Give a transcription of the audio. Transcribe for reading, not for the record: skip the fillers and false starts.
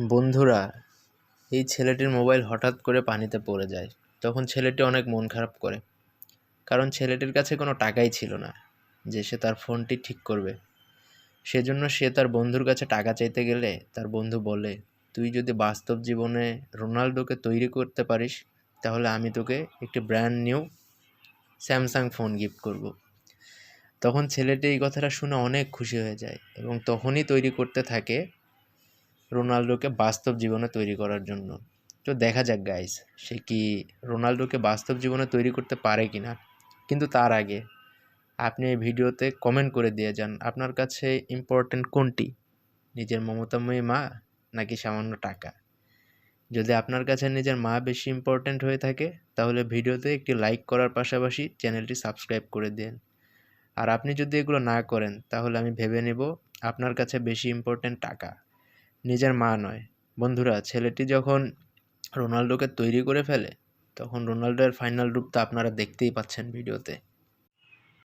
বন্ধুরা, এই ছেলেটির মোবাইল হঠাৎ করে পানিতে পড়ে যায়। তখন ছেলেটি অনেক মন খারাপ করে, কারণ ছেলেটির কাছে কোনো টাকাই ছিল না যে সে তার ফোনটি ঠিক করবে। সেজন্য সে তার বন্ধুর কাছে টাকা চাইতে গেলে তার বন্ধু বলে, তুই যদি বাস্তব জীবনে রোনাল্ডোকে তৈরি করতে পারিস, তাহলে আমি তোকে একটি brand new Samsung phone gift করব। তখন ছেলেটি এই কথাটা শুনে অনেক খুশি হয়ে যায় এবং তখনই তৈরি করতে থাকে রোনাল্ডোকে বাস্তব জীবনে তৈরি করার জন্য। তো দেখা যাক গাইস, সে কি রোনাল্ডোকে বাস্তব জীবনে তৈরি করতে পারে কিনা। কিন্তু তার আগে আপনি এই ভিডিওতে কমেন্ট করে দিয়ে যান, আপনার কাছে ইম্পর্টেন্ট কোনটি, নিজের মমতাময়ী মা নাকি সামান্য টাকা। যদি আপনার কাছে নিজের মা বেশি ইম্পর্ট্যান্ট হয়ে থাকে, তাহলে ভিডিওতে একটি লাইক করার পাশাপাশি চ্যানেলটি সাবস্ক্রাইব করে দিন। আর আপনি যদি এগুলো না করেন, তাহলে আমি ভেবে নেব আপনার কাছে বেশি ইম্পর্ট্যান্ট টাকা, নিজের মা নয়। বন্ধুরা, ছেলেটি যখন রোনাল্ডোকে তৈরি করে ফেলে, তখন রোনাল্ডোর ফাইনাল রূপ তো আপনারা দেখতেই পাচ্ছেন ভিডিওতে।